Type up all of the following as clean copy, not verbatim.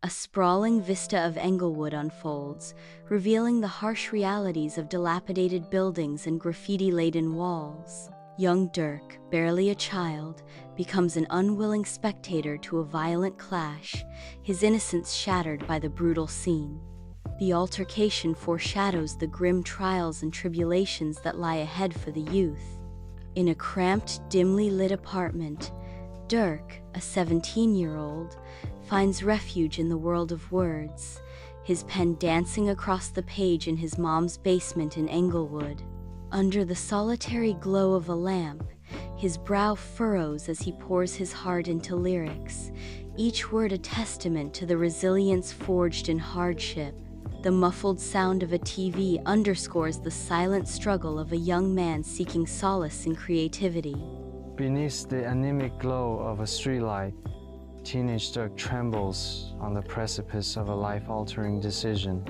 A sprawling vista of Englewood unfolds, revealing the harsh realities of dilapidated buildings and graffiti-laden walls. Young Durk, barely a child, becomes an unwilling spectator to a violent clash, his innocence shattered by the brutal scene. The altercation foreshadows the grim trials and tribulations that lie ahead for the youth. In a cramped, dimly lit apartment, Durk, a 17-year-old, finds refuge in the world of words, his pen dancing across the page in his mom's basement in Englewood. Under the solitary glow of a lamp, his brow furrows as he pours his heart into lyrics, each word a testament to the resilience forged in hardship. The muffled sound of a TV underscores the silent struggle of a young man seeking solace in creativity. Beneath the anemic glow of a streetlight, teenage Durk trembles on the precipice of a life-altering decision.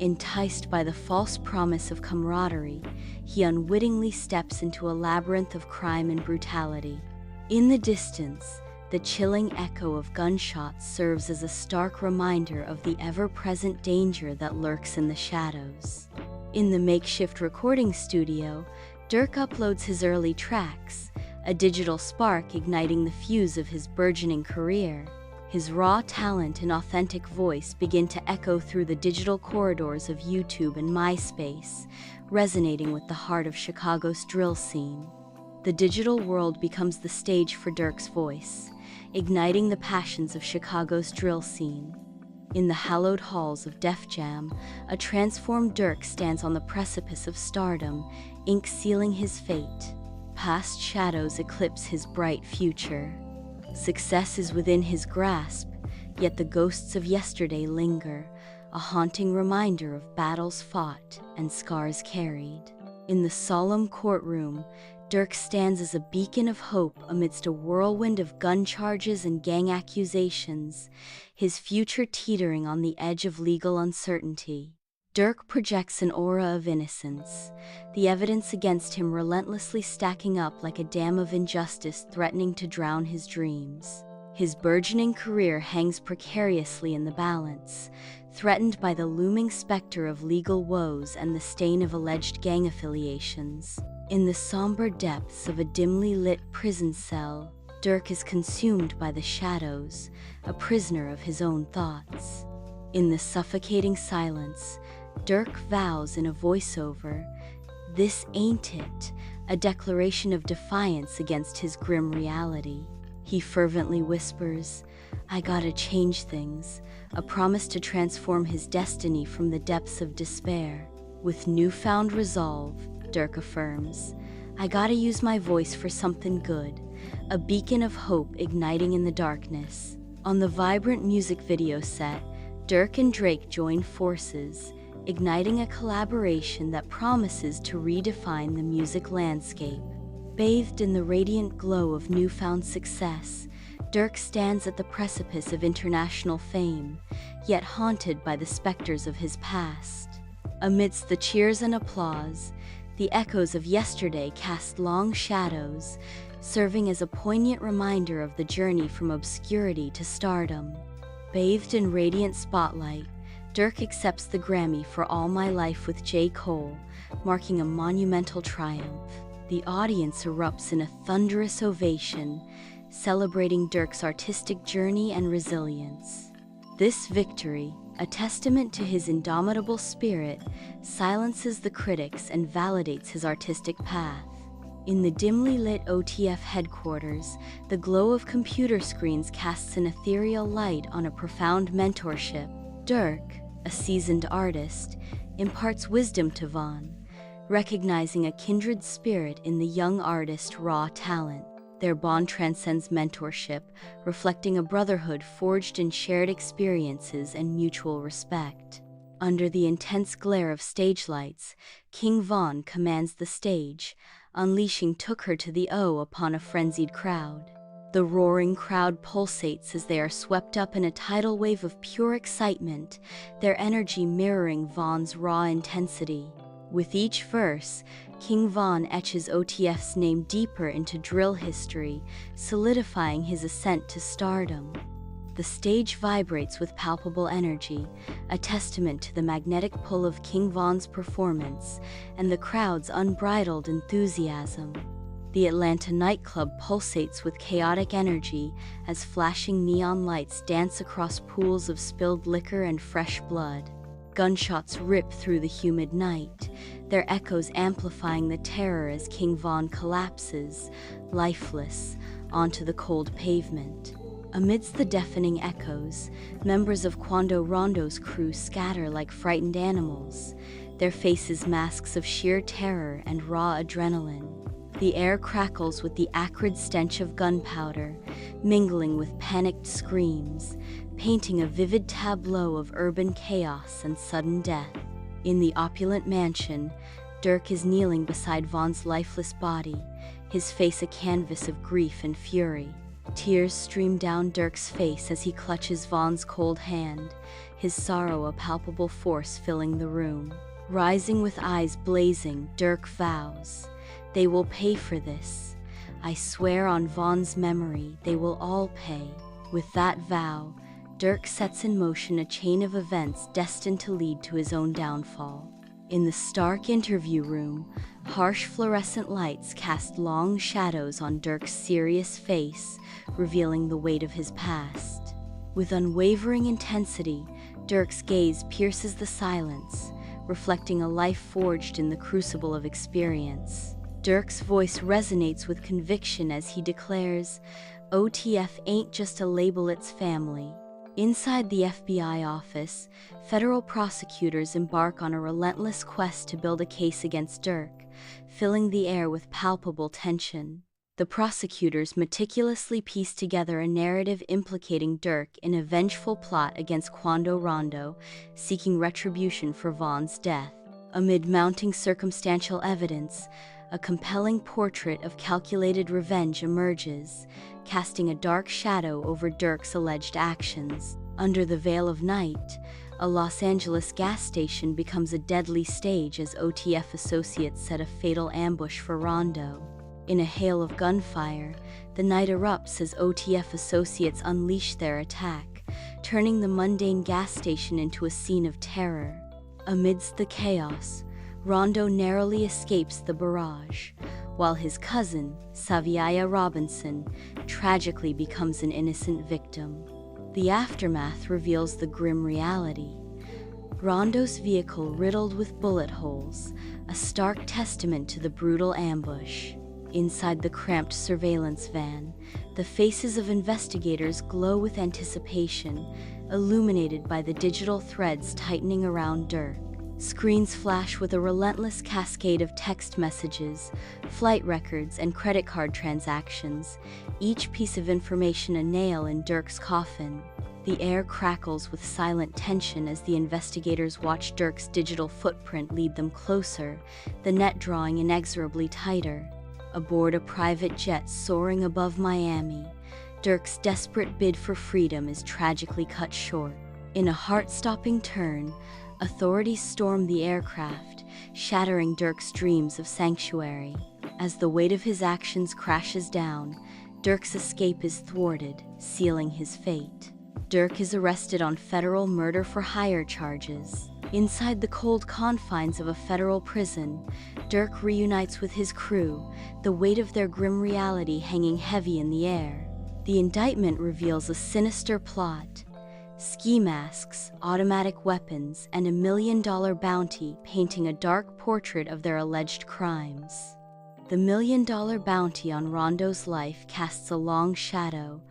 Enticed by the false promise of camaraderie, he unwittingly steps into a labyrinth of crime and brutality. In the distance, the chilling echo of gunshots serves as a stark reminder of the ever-present danger that lurks in the shadows. In the makeshift recording studio, Durk uploads his early tracks, a digital spark igniting the fuse of his burgeoning career. His raw talent and authentic voice begin to echo through the digital corridors of YouTube and MySpace, resonating with the heart of Chicago's drill scene. The digital world becomes the stage for Durk's voice, igniting the passions of Chicago's drill scene. In the hallowed halls of Def Jam, a transformed Durk stands on the precipice of stardom, ink sealing his fate. Past shadows eclipse his bright future. Success is within his grasp, yet the ghosts of yesterday linger, a haunting reminder of battles fought and scars carried. In the solemn courtroom, Durk stands as a beacon of hope amidst a whirlwind of gun charges and gang accusations, his future teetering on the edge of legal uncertainty. Durk projects an aura of innocence, the evidence against him relentlessly stacking up like a dam of injustice threatening to drown his dreams. His burgeoning career hangs precariously in the balance, threatened by the looming specter of legal woes and the stain of alleged gang affiliations. In the somber depths of a dimly lit prison cell, Durk is consumed by the shadows, a prisoner of his own thoughts. In the suffocating silence, Durk vows in a voiceover, "This ain't it," a declaration of defiance against his grim reality. He fervently whispers, "I gotta change things," a promise to transform his destiny from the depths of despair. With newfound resolve, Durk affirms, "I gotta use my voice for something good," a beacon of hope igniting in the darkness. On the vibrant music video set, Durk and Drake join forces, igniting a collaboration that promises to redefine the music landscape. Bathed in the radiant glow of newfound success, Durk stands at the precipice of international fame, yet haunted by the specters of his past. Amidst the cheers and applause, the echoes of yesterday cast long shadows, serving as a poignant reminder of the journey from obscurity to stardom. Bathed in radiant spotlight, Durk accepts the Grammy for All My Life with J. Cole, marking a monumental triumph. The audience erupts in a thunderous ovation, celebrating Durk's artistic journey and resilience. This victory, a testament to his indomitable spirit, silences the critics and validates his artistic path. In the dimly lit OTF headquarters, the glow of computer screens casts an ethereal light on a profound mentorship. Durk, a seasoned artist, imparts wisdom to Vaughn, recognizing a kindred spirit in the young artist's raw talent. Their bond transcends mentorship, reflecting a brotherhood forged in shared experiences and mutual respect. Under the intense glare of stage lights, King Von commands the stage, unleashing Took Her to the O upon a frenzied crowd. The roaring crowd pulsates as they are swept up in a tidal wave of pure excitement, their energy mirroring Von's raw intensity. With each verse, King Von etches OTF's name deeper into drill history, solidifying his ascent to stardom. The stage vibrates with palpable energy, a testament to the magnetic pull of King Von's performance and the crowd's unbridled enthusiasm. The Atlanta nightclub pulsates with chaotic energy as flashing neon lights dance across pools of spilled liquor and fresh blood. Gunshots rip through the humid night, their echoes amplifying the terror as King Von collapses, lifeless, onto the cold pavement. Amidst the deafening echoes, members of Quando Rondo's crew scatter like frightened animals, their faces masks of sheer terror and raw adrenaline. The air crackles with the acrid stench of gunpowder, mingling with panicked screams, painting a vivid tableau of urban chaos and sudden death. In the opulent mansion, Durk is kneeling beside Von's lifeless body, his face a canvas of grief and fury. Tears stream down Durk's face as he clutches Von's cold hand, his sorrow a palpable force filling the room. Rising with eyes blazing, Durk vows, "They will pay for this. I swear on Von's memory, they will all pay." With that vow, Durk sets in motion a chain of events destined to lead to his own downfall. In the stark interview room, harsh fluorescent lights cast long shadows on Durk's serious face, revealing the weight of his past. With unwavering intensity, Durk's gaze pierces the silence, reflecting a life forged in the crucible of experience. Durk's voice resonates with conviction as he declares, "OTF ain't just a label, it's family." Inside the FBI office, federal prosecutors embark on a relentless quest to build a case against Durk, filling the air with palpable tension. The prosecutors meticulously piece together a narrative implicating Durk in a vengeful plot against Quando Rondo, seeking retribution for Von's death. Amid mounting circumstantial evidence, a compelling portrait of calculated revenge emerges, casting a dark shadow over Durk's alleged actions. Under the veil of night, a Los Angeles gas station becomes a deadly stage as OTF associates set a fatal ambush for Rondo. In a hail of gunfire, the night erupts as OTF associates unleash their attack, turning the mundane gas station into a scene of terror. Amidst the chaos, Rondo narrowly escapes the barrage, while his cousin, Saviaya Robinson, tragically becomes an innocent victim. The aftermath reveals the grim reality. Rondo's vehicle riddled with bullet holes, a stark testament to the brutal ambush. Inside the cramped surveillance van, the faces of investigators glow with anticipation, illuminated by the digital threads tightening around Durk. Screens flash with a relentless cascade of text messages, flight records, and credit card transactions, each piece of information a nail in Durk's coffin. The air crackles with silent tension as the investigators watch Durk's digital footprint lead them closer, the net drawing inexorably tighter. Aboard a private jet soaring above Miami, Durk's desperate bid for freedom is tragically cut short. In a heart-stopping turn, authorities storm the aircraft, shattering Durk's dreams of sanctuary. As the weight of his actions crashes down, Durk's escape is thwarted, sealing his fate. Durk is arrested on federal murder-for-hire charges. Inside the cold confines of a federal prison, Durk reunites with his crew, the weight of their grim reality hanging heavy in the air. The indictment reveals a sinister plot: ski masks, automatic weapons, and $1 million bounty painting a dark portrait of their alleged crimes. The $1 million bounty on Rondo's life casts a long shadow,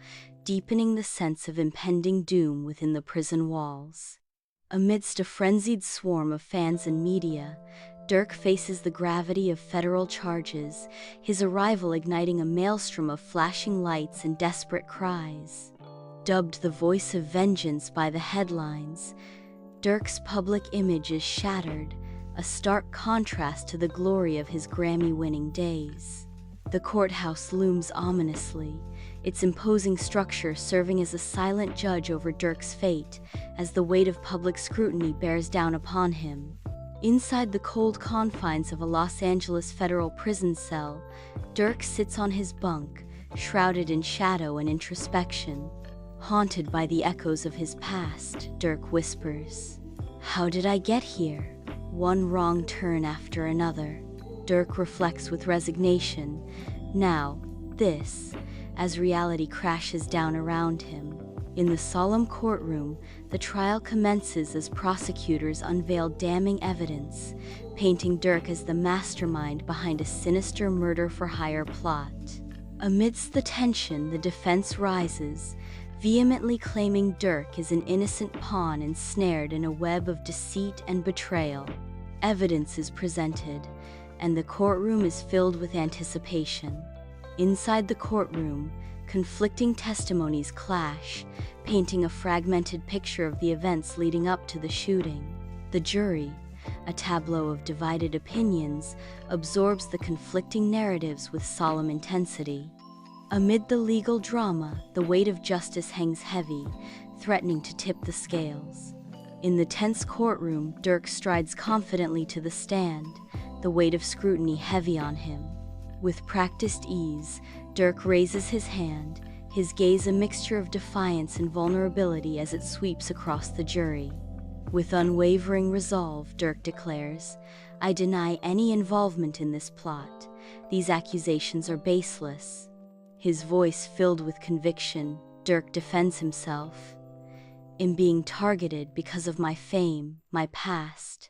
deepening the sense of impending doom within the prison walls. Amidst a frenzied swarm of fans and media, Durk faces the gravity of federal charges, his arrival igniting a maelstrom of flashing lights and desperate cries. Dubbed the voice of vengeance by the headlines, Durk's public image is shattered, a stark contrast to the glory of his Grammy-winning days. The courthouse looms ominously, its imposing structure serving as a silent judge over Durk's fate as the weight of public scrutiny bears down upon him. Inside the cold confines of a Los Angeles federal prison cell, Durk sits on his bunk, shrouded in shadow and introspection. Haunted by the echoes of his past, Durk whispers, "How did I get here?" One wrong turn after another. Durk reflects with resignation. Now, this, as reality crashes down around him. In the solemn courtroom, the trial commences as prosecutors unveil damning evidence, painting Durk as the mastermind behind a sinister murder-for-hire plot. Amidst the tension, the defense rises, vehemently claiming Durk is an innocent pawn ensnared in a web of deceit and betrayal. Evidence is presented, and the courtroom is filled with anticipation. Inside the courtroom, conflicting testimonies clash, painting a fragmented picture of the events leading up to the shooting. The jury, a tableau of divided opinions, absorbs the conflicting narratives with solemn intensity. Amid the legal drama, the weight of justice hangs heavy, threatening to tip the scales. In the tense courtroom, Durk strides confidently to the stand, the weight of scrutiny heavy on him. With practiced ease, Durk raises his hand, his gaze a mixture of defiance and vulnerability as it sweeps across the jury. With unwavering resolve, Durk declares, "I deny any involvement in this plot. These accusations are baseless." His voice filled with conviction, Durk defends himself. "In being targeted because of my fame, my past.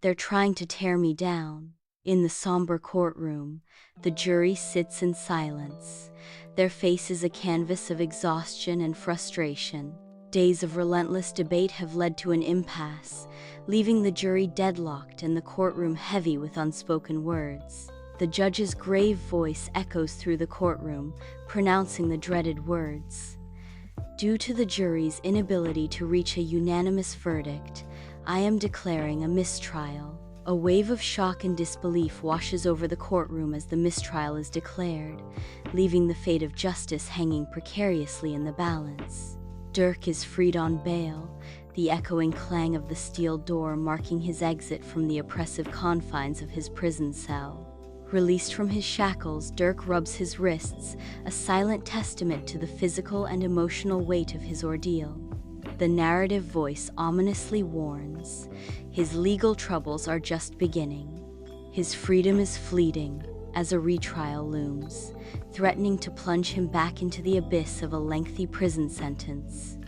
They're trying to tear me down." In the somber courtroom, the jury sits in silence. Their faces a canvas of exhaustion and frustration. Days of relentless debate have led to an impasse, leaving the jury deadlocked and the courtroom heavy with unspoken words. The judge's grave voice echoes through the courtroom, pronouncing the dreaded words. "Due to the jury's inability to reach a unanimous verdict, I am declaring a mistrial." A wave of shock and disbelief washes over the courtroom as the mistrial is declared, leaving the fate of justice hanging precariously in the balance. Durk is freed on bail, the echoing clang of the steel door marking his exit from the oppressive confines of his prison cell. Released from his shackles, Durk rubs his wrists, a silent testament to the physical and emotional weight of his ordeal. The narrative voice ominously warns, his legal troubles are just beginning. His freedom is fleeting as a retrial looms, threatening to plunge him back into the abyss of a lengthy prison sentence.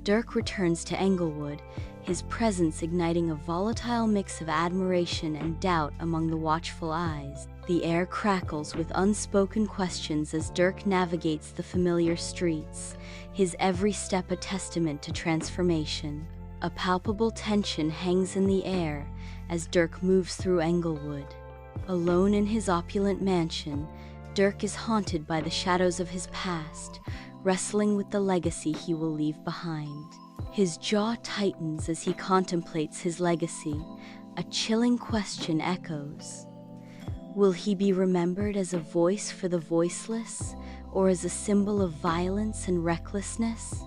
Durk returns to Englewood, his presence igniting a volatile mix of admiration and doubt among the watchful eyes. The air crackles with unspoken questions as Durk navigates the familiar streets, his every step a testament to transformation. A palpable tension hangs in the air as Durk moves through Englewood. Alone in his opulent mansion, Durk is haunted by the shadows of his past, wrestling with the legacy he will leave behind. His jaw tightens as he contemplates his legacy. A chilling question echoes. Will he be remembered as a voice for the voiceless, or as a symbol of violence and recklessness?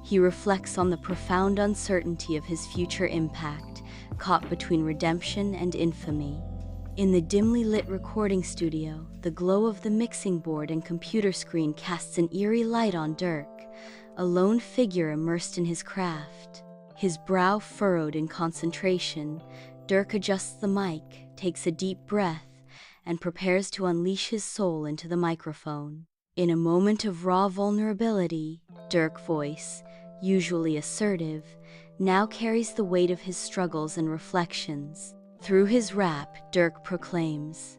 He reflects on the profound uncertainty of his future impact, caught between redemption and infamy. In the dimly lit recording studio, the glow of the mixing board and computer screen casts an eerie light on Durk, a lone figure immersed in his craft. His brow furrowed in concentration, Durk adjusts the mic, takes a deep breath, and prepares to unleash his soul into the microphone. In a moment of raw vulnerability, Durk's voice, usually assertive, now carries the weight of his struggles and reflections. Through his rap, Durk proclaims,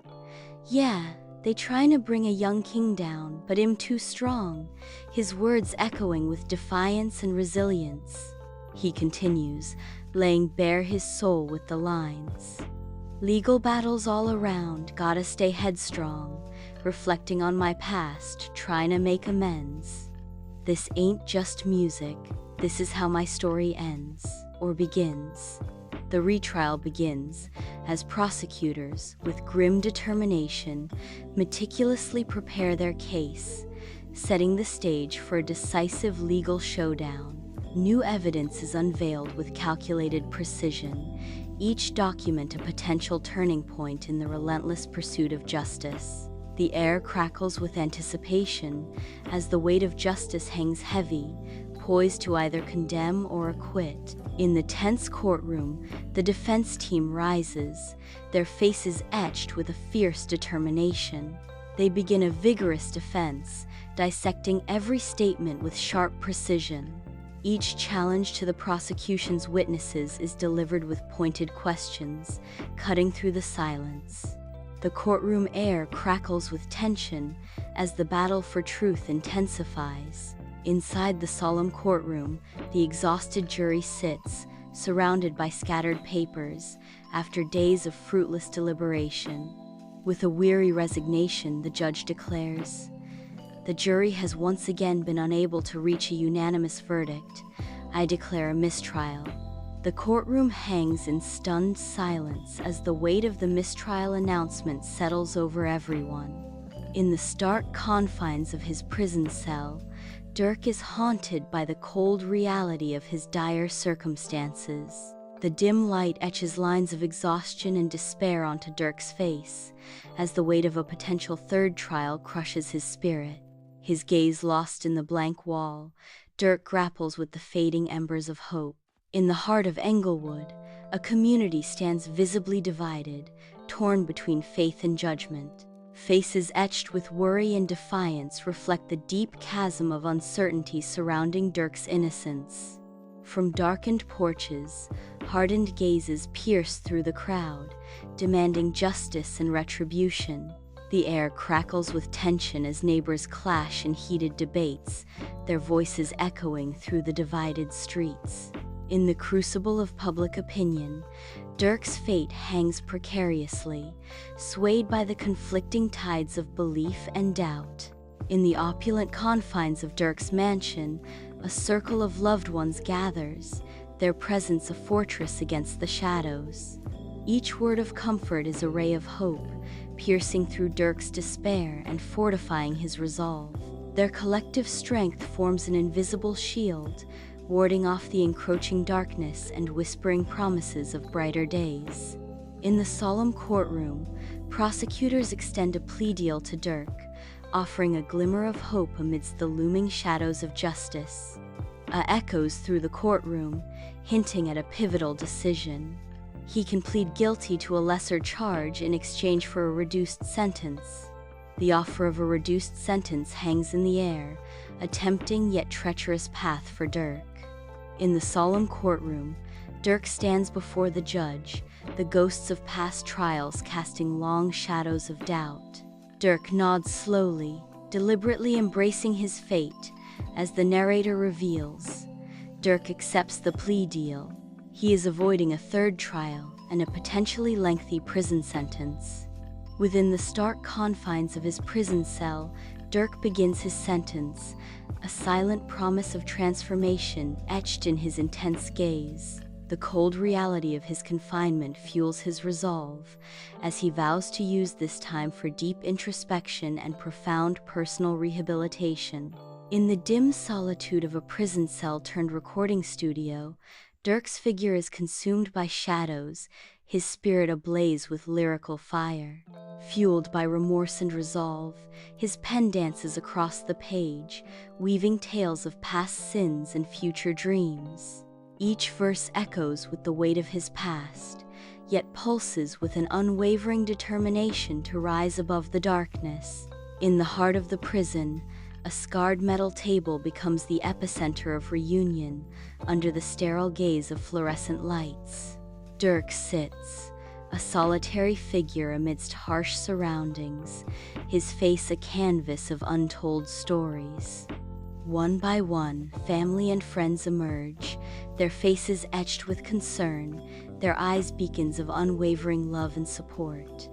"Yeah, they trying to bring a young king down, but him too strong," his words echoing with defiance and resilience. He continues, laying bare his soul with the lines. "Legal battles all around, gotta stay headstrong, reflecting on my past, trying to make amends. This ain't just music, this is how my story ends, or begins." The retrial begins as prosecutors, with grim determination, meticulously prepare their case, setting the stage for a decisive legal showdown. New evidence is unveiled with calculated precision, each document a potential turning point in the relentless pursuit of justice. The air crackles with anticipation as the weight of justice hangs heavy, poised to either condemn or acquit. In the tense courtroom, the defense team rises, their faces etched with a fierce determination. They begin a vigorous defense, dissecting every statement with sharp precision. Each challenge to the prosecution's witnesses is delivered with pointed questions, cutting through the silence. The courtroom air crackles with tension as the battle for truth intensifies. Inside the solemn courtroom, the exhausted jury sits, surrounded by scattered papers, after days of fruitless deliberation. With a weary resignation, the judge declares, "The jury has once again been unable to reach a unanimous verdict. I declare a mistrial." The courtroom hangs in stunned silence as the weight of the mistrial announcement settles over everyone. In the stark confines of his prison cell, Durk is haunted by the cold reality of his dire circumstances. The dim light etches lines of exhaustion and despair onto Durk's face, as the weight of a potential third trial crushes his spirit. His gaze lost in the blank wall, Durk grapples with the fading embers of hope. In the heart of Englewood, a community stands visibly divided, torn between faith and judgment. Faces etched with worry and defiance reflect the deep chasm of uncertainty surrounding Durk's innocence. From darkened porches, hardened gazes pierce through the crowd, demanding justice and retribution. The air crackles with tension as neighbors clash in heated debates, their voices echoing through the divided streets. In the crucible of public opinion, Durk's fate hangs precariously, swayed by the conflicting tides of belief and doubt. In the opulent confines of Durk's mansion, a circle of loved ones gathers, their presence a fortress against the shadows. Each word of comfort is a ray of hope, piercing through Durk's despair and fortifying his resolve. Their collective strength forms an invisible shield, warding off the encroaching darkness and whispering promises of brighter days. In the solemn courtroom, prosecutors extend a plea deal to Durk, offering a glimmer of hope amidst the looming shadows of justice. Echoes through the courtroom, hinting at a pivotal decision. He can plead guilty to a lesser charge in exchange for a reduced sentence. The offer of a reduced sentence hangs in the air, a tempting yet treacherous path for Durk. In the solemn courtroom, Durk stands before the judge, the ghosts of past trials casting long shadows of doubt. Durk nods slowly, deliberately embracing his fate, as the narrator reveals. Durk accepts the plea deal. He is avoiding a third trial and a potentially lengthy prison sentence. Within the stark confines of his prison cell, Durk begins his sentence, a silent promise of transformation etched in his intense gaze. The cold reality of his confinement fuels his resolve, as he vows to use this time for deep introspection and profound personal rehabilitation. In the dim solitude of a prison cell turned recording studio, Durk's figure is consumed by shadows, his spirit ablaze with lyrical fire. Fueled by remorse and resolve, his pen dances across the page, weaving tales of past sins and future dreams. Each verse echoes with the weight of his past, yet pulses with an unwavering determination to rise above the darkness. In the heart of the prison, a scarred metal table becomes the epicenter of reunion under the sterile gaze of fluorescent lights. Durk sits, a solitary figure amidst harsh surroundings, his face a canvas of untold stories. One by one, family and friends emerge, their faces etched with concern, their eyes beacons of unwavering love and support.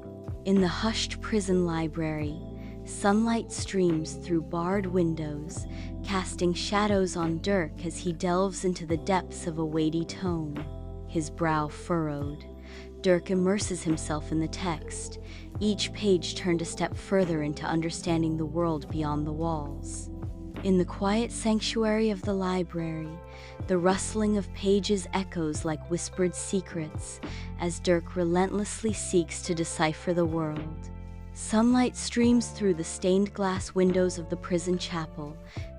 In the hushed prison library, sunlight streams through barred windows, casting shadows on Durk as he delves into the depths of a weighty tome. His brow furrowed, Durk immerses himself in the text, each page turned a step further into understanding the world beyond the walls. In the quiet sanctuary of the library, the rustling of pages echoes like whispered secrets as Durk relentlessly seeks to decipher the world. Sunlight streams through the stained glass windows of the prison chapel,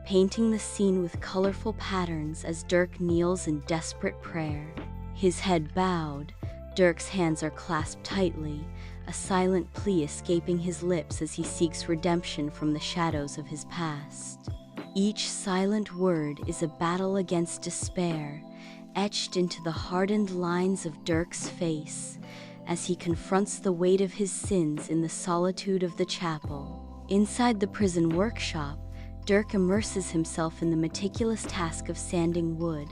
painting the scene with colorful patterns as Durk kneels in desperate prayer. His head bowed, Durk's hands are clasped tightly, a silent plea escaping his lips as he seeks redemption from the shadows of his past. Each silent word is a battle against despair, etched into the hardened lines of Durk's face as he confronts the weight of his sins in the solitude of the chapel. Inside the prison workshop, Durk immerses himself in the meticulous task of sanding wood,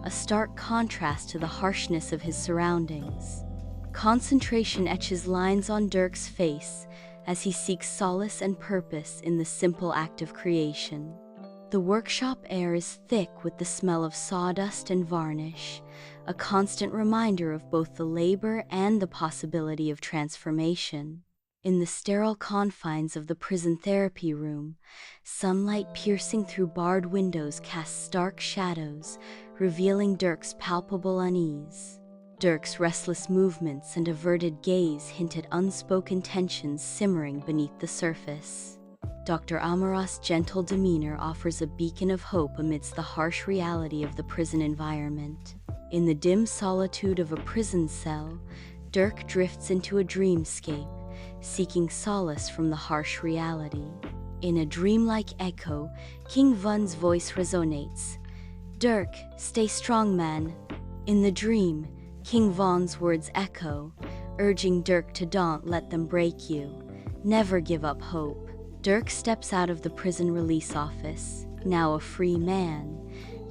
a stark contrast to the harshness of his surroundings. Concentration etches lines on Durk's face as he seeks solace and purpose in the simple act of creation. The workshop air is thick with the smell of sawdust and varnish, a constant reminder of both the labor and the possibility of transformation. In the sterile confines of the prison therapy room, sunlight piercing through barred windows casts stark shadows, revealing Durk's palpable unease. Durk's restless movements and averted gaze hint at unspoken tensions simmering beneath the surface. Dr. Amarat's gentle demeanor offers a beacon of hope amidst the harsh reality of the prison environment. In the dim solitude of a prison cell, Durk drifts into a dreamscape, seeking solace from the harsh reality. In a dreamlike echo, King Von's voice resonates. "Durk, stay strong, man." In the dream, King Von's words echo, urging Durk to "Don't let them break you. Never give up hope." Durk steps out of the prison release office, now a free man,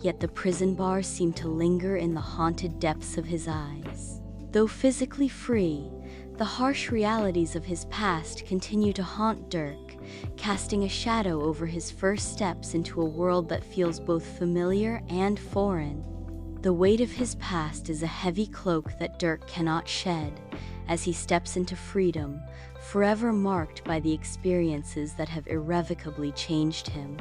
yet the prison bars seem to linger in the haunted depths of his eyes. Though physically free, the harsh realities of his past continue to haunt Durk, casting a shadow over his first steps into a world that feels both familiar and foreign. The weight of his past is a heavy cloak that Durk cannot shed as he steps into freedom, forever marked by the experiences that have irrevocably changed him.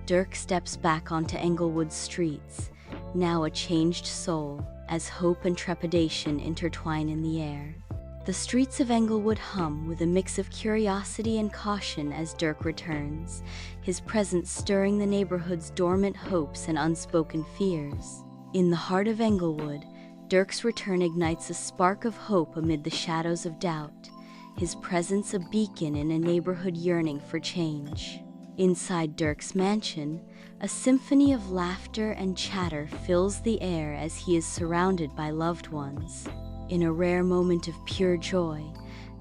Durk steps back onto Englewood's streets, now a changed soul, as hope and trepidation intertwine in the air. The streets of Englewood hum with a mix of curiosity and caution as Durk returns, his presence stirring the neighborhood's dormant hopes and unspoken fears. In the heart of Englewood, Durk's return ignites a spark of hope amid the shadows of doubt, his presence a beacon in a neighborhood yearning for change. Inside Durk's mansion, a symphony of laughter and chatter fills the air as he is surrounded by loved ones. In a rare moment of pure joy,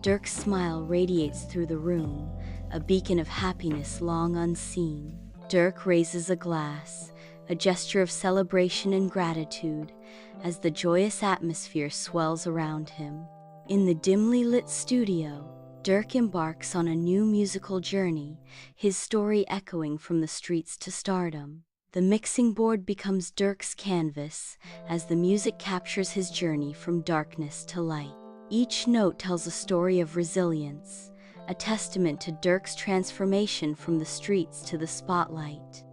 Durk's smile radiates through the room, a beacon of happiness long unseen. Durk raises a glass, a gesture of celebration and gratitude, as the joyous atmosphere swells around him. In the dimly lit studio, Durk embarks on a new musical journey, his story echoing from the streets to stardom. The mixing board becomes Durk's canvas as the music captures his journey from darkness to light. Each note tells a story of resilience, a testament to Durk's transformation from the streets to the spotlight.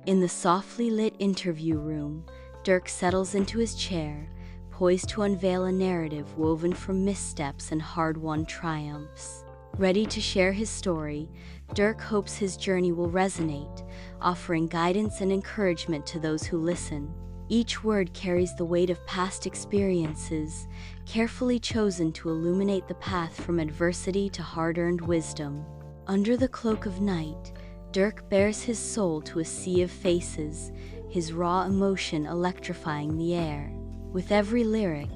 In the softly lit interview room, Durk settles into his chair, poised to unveil a narrative woven from missteps and hard-won triumphs. Ready to share his story, Durk hopes his journey will resonate, offering guidance and encouragement to those who listen. Each word carries the weight of past experiences, carefully chosen to illuminate the path from adversity to hard-earned wisdom. Under the cloak of night, Durk bares his soul to a sea of faces, his raw emotion electrifying the air. With every lyric,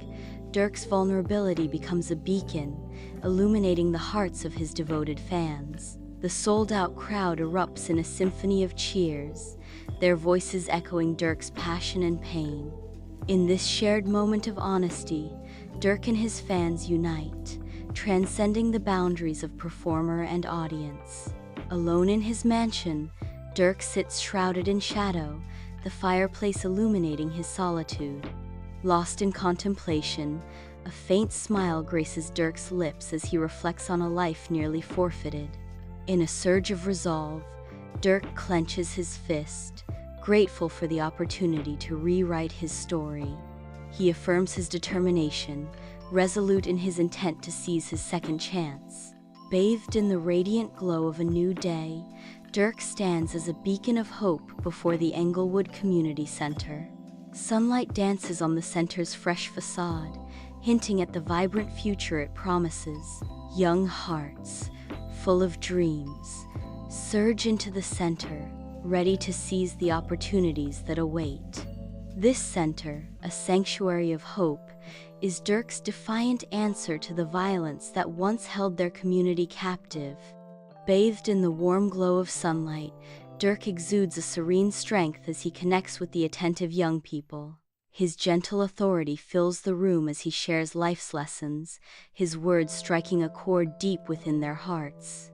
Durk's vulnerability becomes a beacon, illuminating the hearts of his devoted fans. The sold-out crowd erupts in a symphony of cheers, their voices echoing Durk's passion and pain. In this shared moment of honesty, Durk and his fans unite, transcending the boundaries of performer and audience. Alone in his mansion, Durk sits shrouded in shadow, the fireplace illuminating his solitude. Lost in contemplation, a faint smile graces Durk's lips as he reflects on a life nearly forfeited. In a surge of resolve, Durk clenches his fist, grateful for the opportunity to rewrite his story. He affirms his determination, resolute in his intent to seize his second chance. Bathed in the radiant glow of a new day, Durk stands as a beacon of hope before the Englewood Community Center. Sunlight dances on the center's fresh facade, hinting at the vibrant future it promises. Young hearts, full of dreams, surge into the center, ready to seize the opportunities that await. This center, a sanctuary of hope, is Durk's defiant answer to the violence that once held their community captive. Bathed in the warm glow of sunlight, Durk exudes a serene strength as he connects with the attentive young people. His gentle authority fills the room as he shares life's lessons, his words striking a chord deep within their hearts.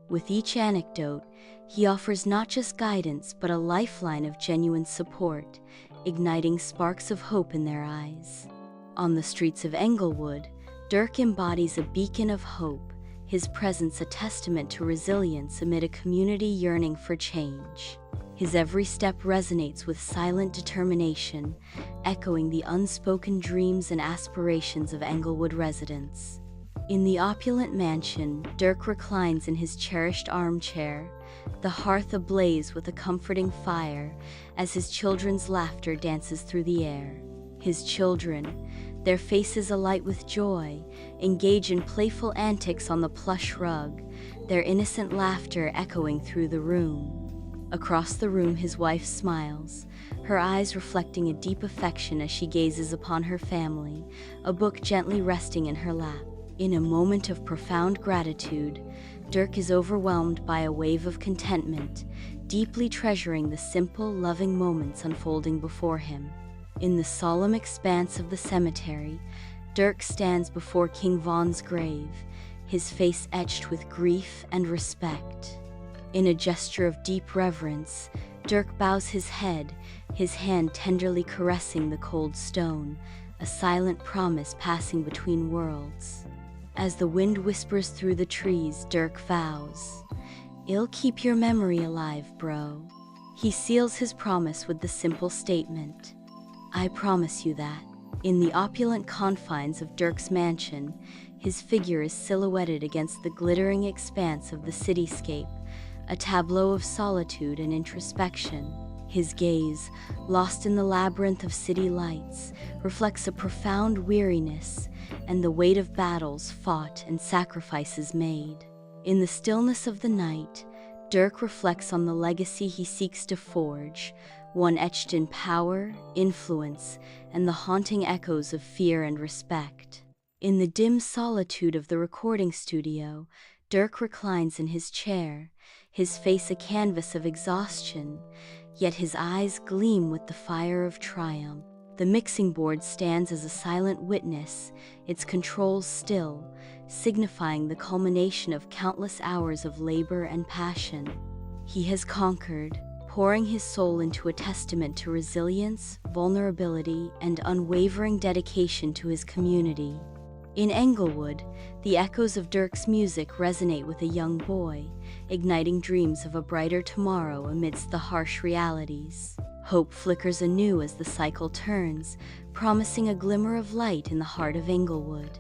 With each anecdote, he offers not just guidance but a lifeline of genuine support, igniting sparks of hope in their eyes. On the streets of Englewood, Durk embodies a beacon of hope, his presence a testament to resilience amid a community yearning for change. His every step resonates with silent determination, echoing the unspoken dreams and aspirations of Englewood residents. In the opulent mansion, Durk reclines in his cherished armchair, the hearth ablaze with a comforting fire as his children's laughter dances through the air. His children, their faces alight with joy, engage in playful antics on the plush rug, their innocent laughter echoing through the room. Across the room, his wife smiles, her eyes reflecting a deep affection as she gazes upon her family, a book gently resting in her lap. In a moment of profound gratitude, Durk is overwhelmed by a wave of contentment, deeply treasuring the simple, loving moments unfolding before him. In the solemn expanse of the cemetery, Durk stands before King Vaughn's grave, his face etched with grief and respect. In a gesture of deep reverence, Durk bows his head, his hand tenderly caressing the cold stone, a silent promise passing between worlds. As the wind whispers through the trees, Durk vows, "I'll keep your memory alive, bro." He seals his promise with the simple statement, "I promise you that." In the opulent confines of Durk's mansion, his figure is silhouetted against the glittering expanse of the cityscape, a tableau of solitude and introspection. His gaze, lost in the labyrinth of city lights, reflects a profound weariness and the weight of battles fought and sacrifices made. In the stillness of the night, Durk reflects on the legacy he seeks to forge, one etched in power, influence, and the haunting echoes of fear and respect. In the dim solitude of the recording studio, Durk reclines in his chair, his face a canvas of exhaustion, yet his eyes gleam with the fire of triumph. The mixing board stands as a silent witness, its controls still, signifying the culmination of countless hours of labor and passion. He has conquered, pouring his soul into a testament to resilience, vulnerability, and unwavering dedication to his community. In Englewood, the echoes of Durk's music resonate with a young boy, igniting dreams of a brighter tomorrow amidst the harsh realities. Hope flickers anew as the cycle turns, promising a glimmer of light in the heart of Englewood.